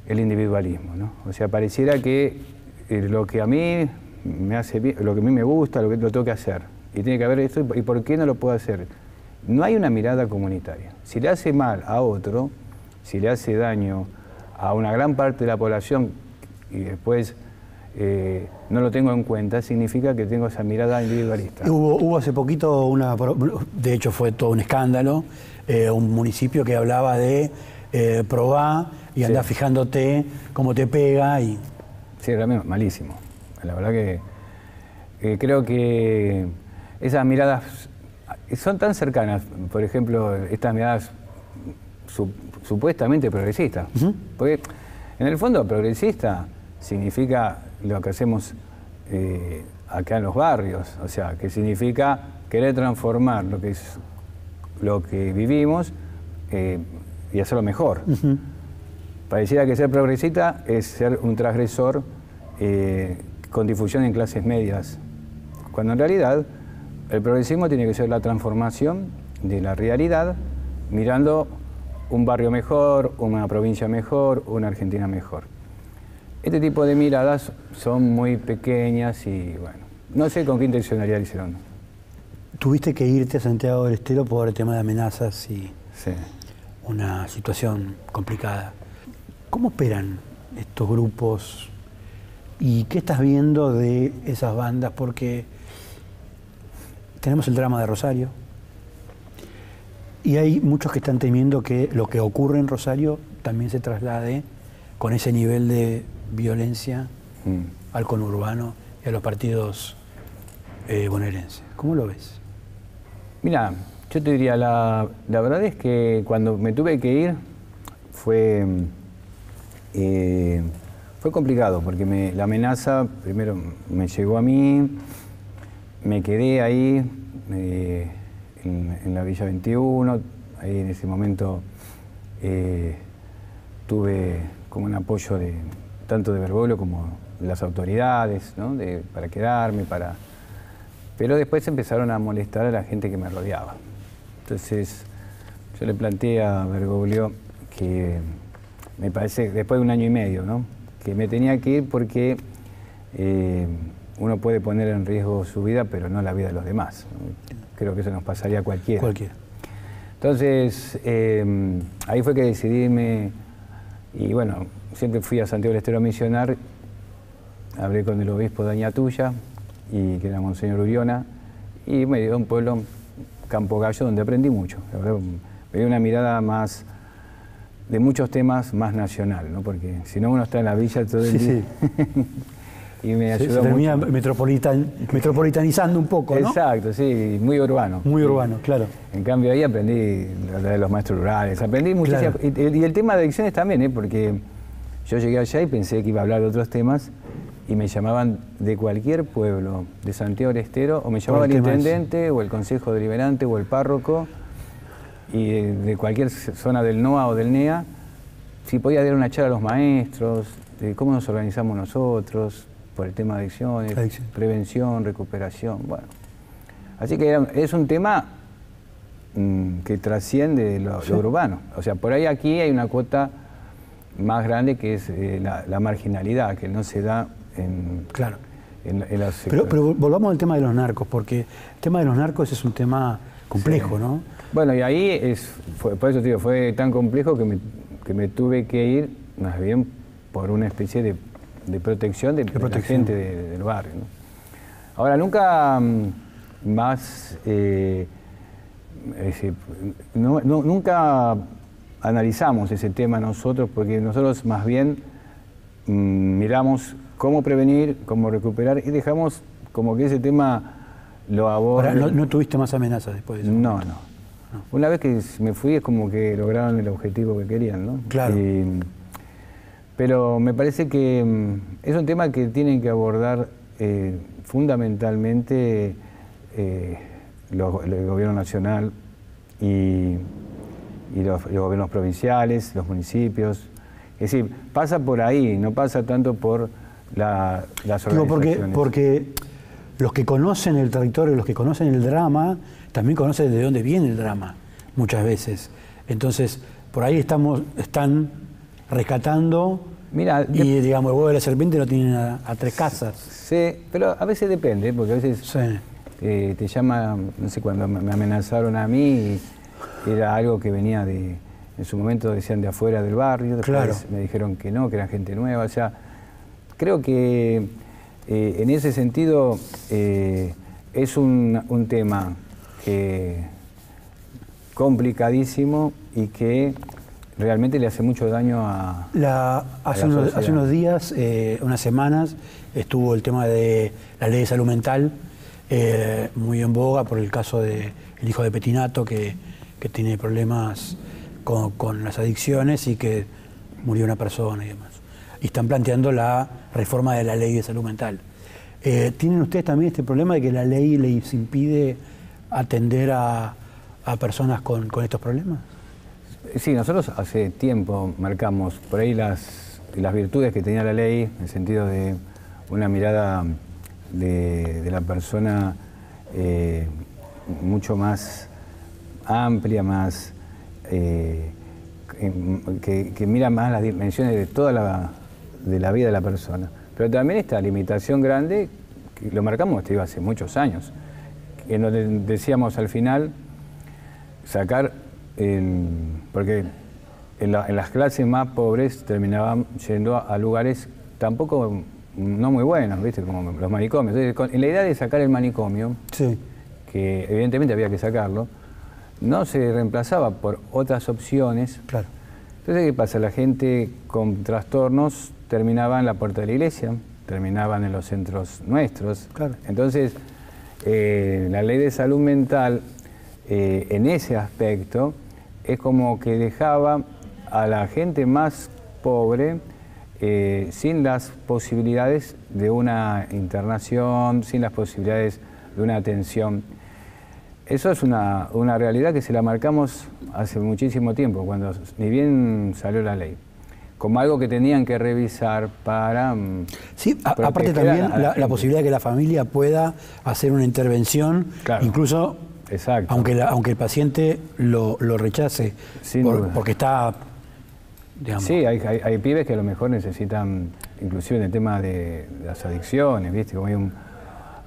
el individualismo, ¿no? O sea, pareciera que lo que a mí me hace bien, lo que a mí me gusta, lo tengo que hacer. Y tiene que haber esto, ¿y por qué no lo puedo hacer? No hay una mirada comunitaria. Si le hace mal a otro, si le hace daño a una gran parte de la población y después no lo tengo en cuenta, significa que tengo esa mirada individualista. Hubo hace poquito, de hecho fue todo un escándalo, un municipio que hablaba de probá y andá fijándote cómo te pega. Sí, realmente malísimo. La verdad que creo que esas miradas son tan cercanas, por ejemplo, estas miradas supuestamente progresistas. Porque en el fondo progresista significa lo que hacemos acá en los barrios, o sea, que significa querer transformar lo que vivimos y hacerlo mejor. Pareciera que ser progresista es ser un transgresor con difusión en clases medias, cuando en realidad el progresismo tiene que ser la transformación de la realidad mirando un barrio mejor, una provincia mejor, una Argentina mejor. Este tipo de miradas son muy pequeñas y bueno, no sé con qué intencionalidad lo hicieron. Tuviste que irte a Santiago del Estero por el tema de amenazas y sí, una situación complicada. ¿Cómo operan estos grupos y qué estás viendo de esas bandas? Porque tenemos el drama de Rosario y hay muchos que están temiendo que lo que ocurre en Rosario también se traslade con ese nivel de violencia al conurbano y a los partidos bonaerenses. ¿Cómo lo ves? Mira, yo te diría, la verdad es que cuando me tuve que ir fue complicado, porque la amenaza primero me llegó a mí, me quedé ahí en la Villa 21, ahí en ese momento tuve como un apoyo tanto de Bergoglio como de las autoridades, ¿no? Para quedarme, pero después empezaron a molestar a la gente que me rodeaba. Entonces yo le planteé a Bergoglio que me parece, después de 1 año y medio, ¿no? Que me tenía que ir porque uno puede poner en riesgo su vida, pero no la vida de los demás, ¿no? Creo que eso nos pasaría a cualquiera. Entonces, ahí fue que decidí y bueno, siempre fui a Santiago del Estero a misionar, hablé con el obispo de Añatuya, que era Monseñor Uriona, y me dio un pueblo, Campo Gallo, donde aprendí mucho. La verdad, me dio una mirada más de muchos temas más nacional, ¿no? Porque si no uno está en la villa todo el día. Y me ayudó se termina mucho. Metropolitanizando un poco, ¿no? Exacto, sí, muy urbano. Muy urbano, claro. En cambio ahí aprendí de los maestros rurales, aprendí muchísimo. Claro. Y el tema de adicciones también, porque yo llegué allá y pensé que iba a hablar de otros temas y me llamaban de cualquier pueblo, de Santiago del Estero, o me llamaba el intendente, o el consejo deliberante, o el párroco, y de cualquier zona del NOA o del NEA, si podía dar una charla a los maestros, de cómo nos organizamos nosotros, por el tema de adicciones, prevención, recuperación, bueno. Así que es un tema que trasciende lo urbano. O sea, por ahí aquí hay una cuota más grande que es la marginalidad, que no se da en, claro. en los sectores. Pero volvamos al tema de los narcos, porque el tema de los narcos es un tema complejo, ¿no? Bueno, y ahí por eso te digo, fue tan complejo que me tuve que ir, más bien, por una especie de protección de la gente del barrio, ¿no? Ahora, nunca más, nunca analizamos ese tema nosotros, porque nosotros más bien miramos cómo prevenir, cómo recuperar, y dejamos como que ese tema lo aborda. Ahora, ¿no tuviste más amenazas después de eso? No. Una vez que me fui es como que lograron el objetivo que querían, ¿no? Claro. Pero me parece que es un tema que tienen que abordar fundamentalmente el gobierno nacional y los gobiernos provinciales, los municipios. Es decir, pasa por ahí, no pasa tanto por las organizaciones. Porque los que conocen el territorio, los que conocen el drama, también conocen de dónde viene el drama, muchas veces. Entonces, por ahí están rescatando. Mira, y digamos, el huevo de la serpiente lo tienen a 3 casas. Sí, pero a veces depende, porque a veces te llama, no sé, cuando me amenazaron a mí, era algo que venía en su momento decían de afuera del barrio, después me dijeron que no, que era gente nueva. O sea, creo que en ese sentido es un tema complicadísimo y que realmente le hace mucho daño a hace unos días, unas semanas, estuvo el tema de la ley de salud mental muy en boga por el caso del hijo de Petinato que tiene problemas con las adicciones y que murió una persona y demás. Y están planteando la reforma de la ley de salud mental. ¿Tienen ustedes también este problema de que la ley les impide atender a personas con estos problemas? Sí, nosotros hace tiempo marcamos por ahí las virtudes que tenía la ley, en el sentido de una mirada de la persona mucho más amplia, más que mira más las dimensiones de toda de la vida de la persona. Pero también esta limitación grande, que lo marcamos hace muchos años, en donde decíamos al final sacar porque en las clases más pobres terminaban yendo a lugares tampoco no muy buenos, ¿viste? Como los manicomios. Entonces, en la idea de sacar el manicomio, que evidentemente había que sacarlo, no se reemplazaba por otras opciones. Claro. Entonces, ¿qué pasa? La gente con trastornos terminaba en la puerta de la iglesia, terminaban en los centros nuestros. Claro. Entonces, la ley de salud mental, en ese aspecto, es como que dejaba a la gente más pobre sin las posibilidades de una internación, sin las posibilidades de una atención. Eso es una realidad que se la marcamos hace muchísimo tiempo, cuando ni bien salió la ley, como algo que tenían que revisar para... Sí, aparte también la posibilidad de que la familia pueda hacer una intervención, claro, incluso... Exacto. Aunque el paciente lo rechace, porque está, digamos... Sí, hay pibes que a lo mejor necesitan, inclusive en el tema de las adicciones, ¿viste? Como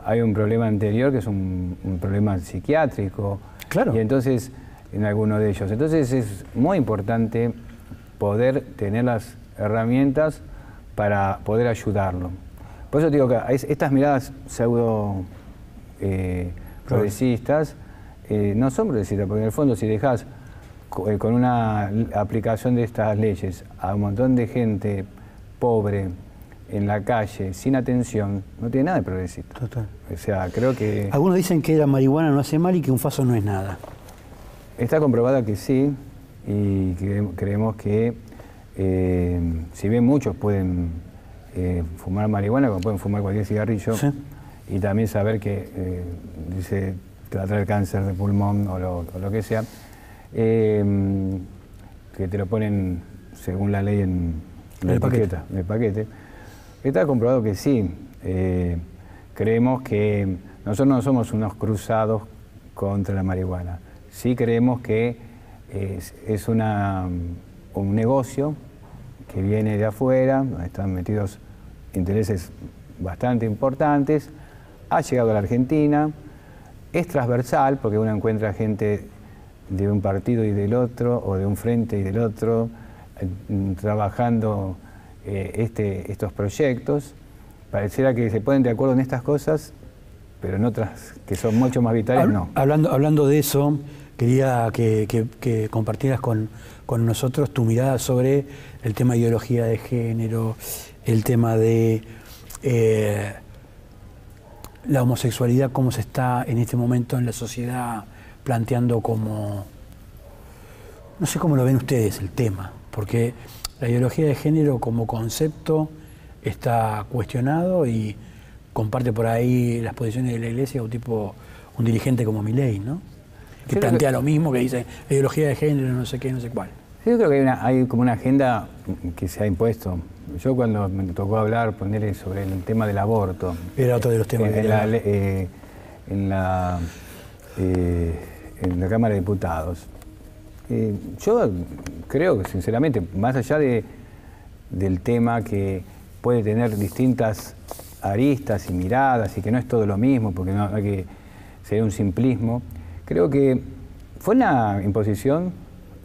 hay un problema anterior que es un problema psiquiátrico. Claro. Y entonces, en alguno de ellos. Entonces es muy importante poder tener las herramientas para poder ayudarlo. Por eso digo que estas miradas pseudo progresistas, no son progresistas, porque en el fondo si dejas con una aplicación de estas leyes a un montón de gente pobre en la calle, sin atención, no tiene nada de progresista. Total. O sea, creo que... Algunos dicen que la marihuana no hace mal y que un faso no es nada. Está comprobada que sí, y creemos que si bien muchos pueden fumar marihuana, como pueden fumar cualquier cigarrillo, sí, y también saber que dice te va a traer cáncer de pulmón o lo que sea, que te lo ponen según la ley en la el etiqueta, en el paquete. Está comprobado que sí. Creemos que nosotros no somos unos cruzados contra la marihuana. Sí creemos que es un negocio que viene de afuera, donde están metidos intereses bastante importantes, ha llegado a la Argentina, es transversal porque uno encuentra gente de un partido y del otro, o de un frente y del otro, trabajando estos proyectos. Pareciera que se ponen de acuerdo en estas cosas, pero en otras que son mucho más vitales, no. Hablando de eso, quería que compartieras con nosotros tu mirada sobre el tema de ideología de género, el tema de la homosexualidad, cómo se está en este momento en la sociedad planteando como... No sé cómo lo ven ustedes el tema, porque la ideología de género como concepto está cuestionado y comparte por ahí las posiciones de la Iglesia un dirigente como Milei, ¿no? Que plantea lo mismo, que dice ideología de género, no sé qué, no sé cuál. Sí, yo creo que hay como una agenda que se ha impuesto. Yo cuando me tocó hablar, ponerle sobre el tema del aborto. Era otro de los temas en la Cámara de Diputados. Yo creo que sinceramente, más allá del tema que puede tener distintas aristas y miradas y que no es todo lo mismo, porque no hay que ser un simplismo, creo que fue una imposición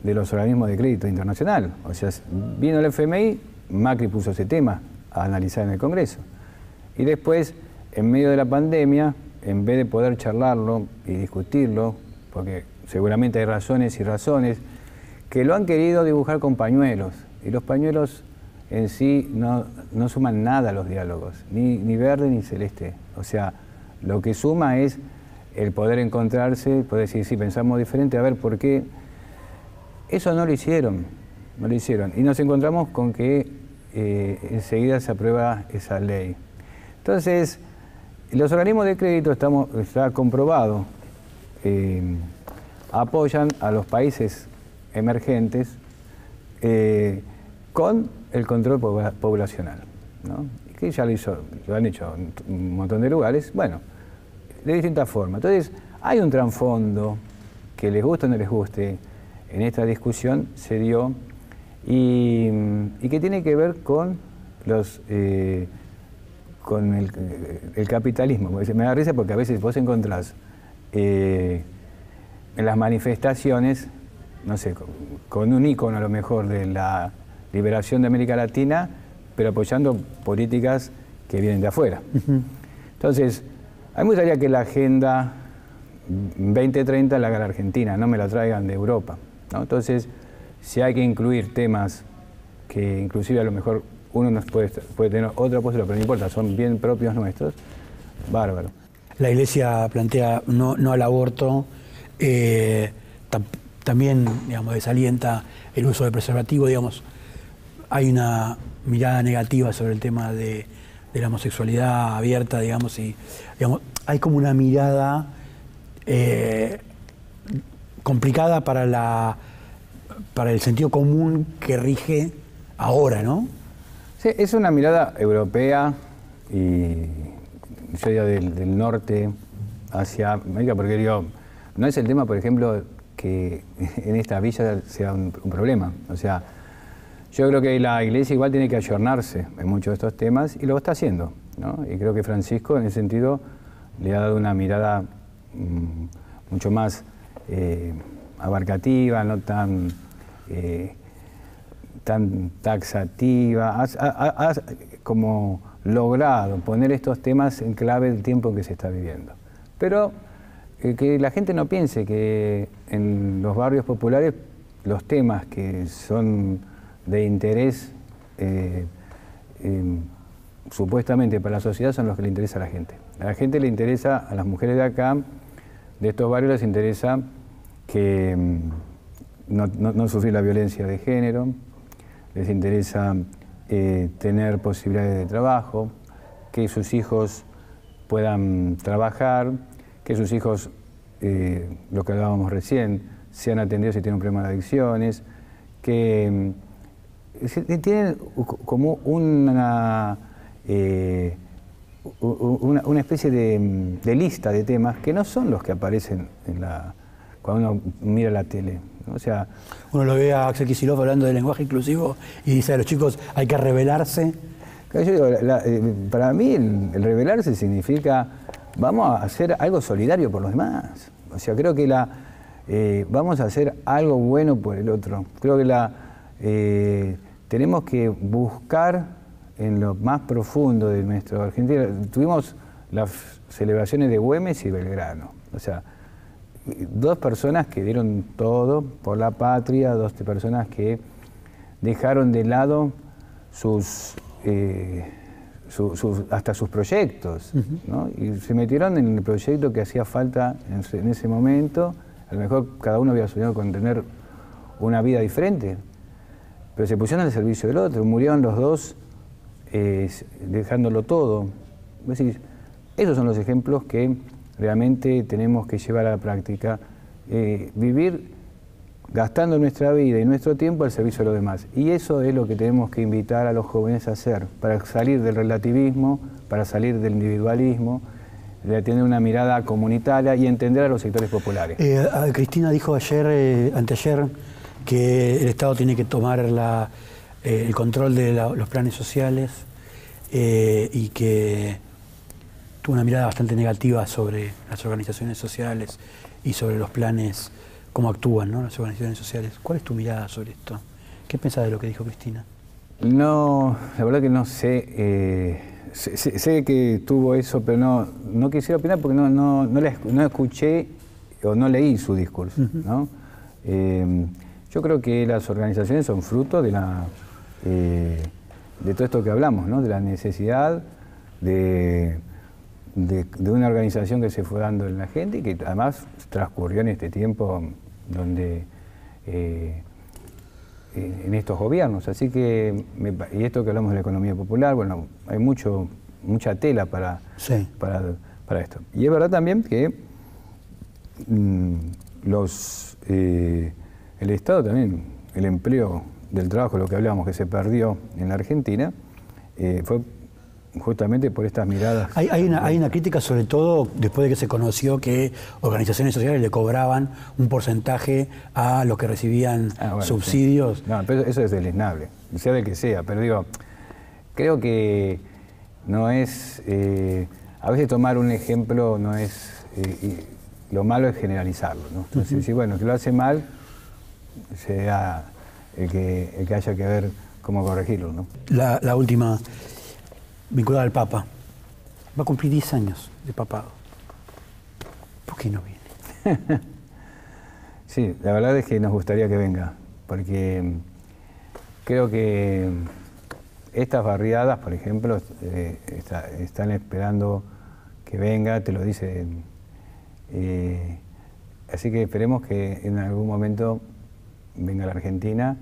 de los organismos de crédito internacional. O sea, vino el FMI, Macri puso ese tema a analizar en el Congreso. Y después, en medio de la pandemia, en vez de poder charlarlo y discutirlo, porque seguramente hay razones y razones, que lo han querido dibujar con pañuelos. Y los pañuelos en sí no suman nada a los diálogos, ni verde ni celeste. O sea, lo que suma es el poder encontrarse, poder decir, sí, pensamos diferente, a ver por qué. Eso no lo hicieron. Y nos encontramos con que enseguida se aprueba esa ley. Entonces, los organismos de crédito, está comprobado, apoyan a los países emergentes con el control poblacional, ¿no? Que ya lo han hecho en un montón de lugares, bueno, de distintas formas. Entonces, hay un trasfondo que les guste o no les guste, en esta discusión se dio, y que tiene que ver con con el capitalismo. Me da risa porque a veces vos encontrás en las manifestaciones, no sé, con un ícono a lo mejor de la liberación de América Latina, pero apoyando políticas que vienen de afuera. Entonces, a mí me gustaría que la agenda 2030 la haga la Argentina, no me la traigan de Europa, ¿no? Entonces, si hay que incluir temas que inclusive a lo mejor uno nos puede tener otra postura, pero no importa, son bien propios nuestros, bárbaro. La Iglesia plantea no al aborto, también, digamos, desalienta el uso de preservativo, digamos. Hay una mirada negativa sobre el tema de la homosexualidad abierta, digamos, y digamos, hay como una mirada complicada para el sentido común que rige ahora, ¿no? Sí, es una mirada europea y yo diría del norte hacia América, porque digo, no es el tema, por ejemplo, que en esta villa sea un problema. O sea, yo creo que la Iglesia igual tiene que ayornarse en muchos de estos temas y lo está haciendo, ¿no? Y creo que Francisco en ese sentido le ha dado una mirada mucho más abarcativa, no tan taxativa, ha como logrado poner estos temas en clave del tiempo en que se está viviendo. Pero que la gente no piense que en los barrios populares los temas que son de interés supuestamente para la sociedad son los que le interesa a la gente. A la gente le interesa, a las mujeres de acá, de estos barrios les interesa que no sufrir la violencia de género, les interesa tener posibilidades de trabajo, que sus hijos puedan trabajar, que sus hijos, lo que hablábamos recién, sean atendidos si tienen un problema de adicciones, que tienen como una especie de lista de temas que no son los que aparecen cuando uno mira la tele, ¿no? O sea, uno lo ve a Axel Kicillof hablando de lenguaje inclusivo y dice a los chicos hay que rebelarse. Yo digo, para mí el rebelarse significa vamos a hacer algo solidario por los demás. O sea, creo que vamos a hacer algo bueno por el otro. Creo que tenemos que buscar en lo más profundo de nuestra Argentina. Tuvimos las celebraciones de Güemes y Belgrano. O sea, dos personas que dieron todo por la patria, dos personas que dejaron de lado hasta sus proyectos, ¿no? Y se metieron en el proyecto que hacía falta en ese momento. A lo mejor cada uno había soñado con tener una vida diferente, pero se pusieron al servicio del otro, murieron los dos dejándolo todo. Es decir, esos son los ejemplos que realmente tenemos que llevar a la práctica, vivir gastando nuestra vida y nuestro tiempo al servicio de los demás. Y eso es lo que tenemos que invitar a los jóvenes a hacer, para salir del relativismo, para salir del individualismo, de tener una mirada comunitaria y entender a los sectores populares. Cristina dijo anteayer, que el Estado tiene que tomar el control de los planes sociales y que tuvo una mirada bastante negativa sobre las organizaciones sociales y sobre los planes, cómo actúan, ¿no?, las organizaciones sociales. ¿Cuál es tu mirada sobre esto? ¿Qué pensás de lo que dijo Cristina? No, la verdad que no sé. Sé que tuvo eso, pero no quisiera opinar porque no escuché o no leí su discurso, ¿no? Yo creo que las organizaciones son fruto de todo esto que hablamos, ¿no? De la necesidad de una organización que se fue dando en la gente y que además transcurrió en este tiempo donde en estos gobiernos. Así que, y esto que hablamos de la economía popular, bueno, hay mucha tela para esto. Y es verdad también que el Estado también, el empleo del trabajo, lo que hablábamos que se perdió en la Argentina, fue justamente por estas miradas. Hay una crítica, sobre todo después de que se conoció que organizaciones sociales le cobraban un porcentaje a los que recibían subsidios. Sí. No, pero eso es deleznable, sea del que sea, pero digo, creo que no es, a veces tomar un ejemplo no es, lo malo es generalizarlo, ¿no? Entonces, si bueno, que lo hace mal, sea el que haya que ver cómo corregirlo, ¿no? La última, vinculada al Papa. Va a cumplir 10 años de papado. ¿Por qué no viene? Sí, la verdad es que nos gustaría que venga, porque creo que estas barriadas, por ejemplo, están esperando que venga, te lo dicen. Así que esperemos que en algún momento venga a la Argentina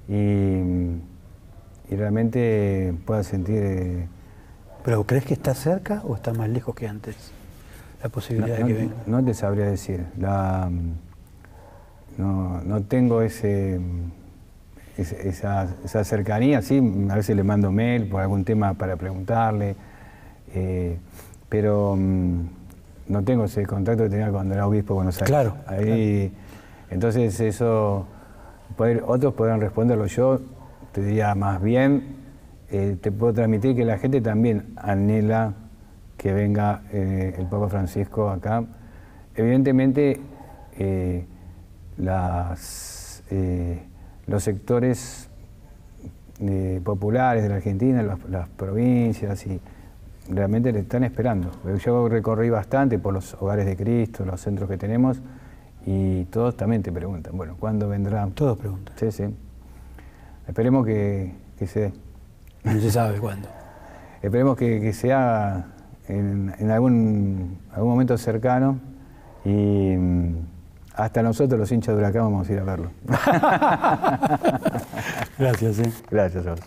y realmente pueda sentir... ¿Pero crees que está cerca o está más lejos que antes la posibilidad de que venga? No te sabría decir. No tengo esa cercanía. Sí, a veces le mando mail por algún tema para preguntarle, pero no tengo ese contacto que tenía cuando era obispo de Buenos Aires. Claro. Ahí, entonces eso, otros podrán responderlo. Yo te diría más bien, te puedo transmitir que la gente también anhela que venga el Papa Francisco acá. Evidentemente, los sectores populares de la Argentina, las provincias, y realmente le están esperando. Yo recorrí bastante por los hogares de Cristo, los centros que tenemos, y todos también te preguntan, bueno, ¿cuándo vendrá? Todos preguntan. Sí, sí. Esperemos que se dé. No se sabe cuándo. Esperemos que sea en algún momento cercano, y hasta nosotros los hinchas de Huracán vamos a ir a verlo. Gracias. Gracias, Jorge.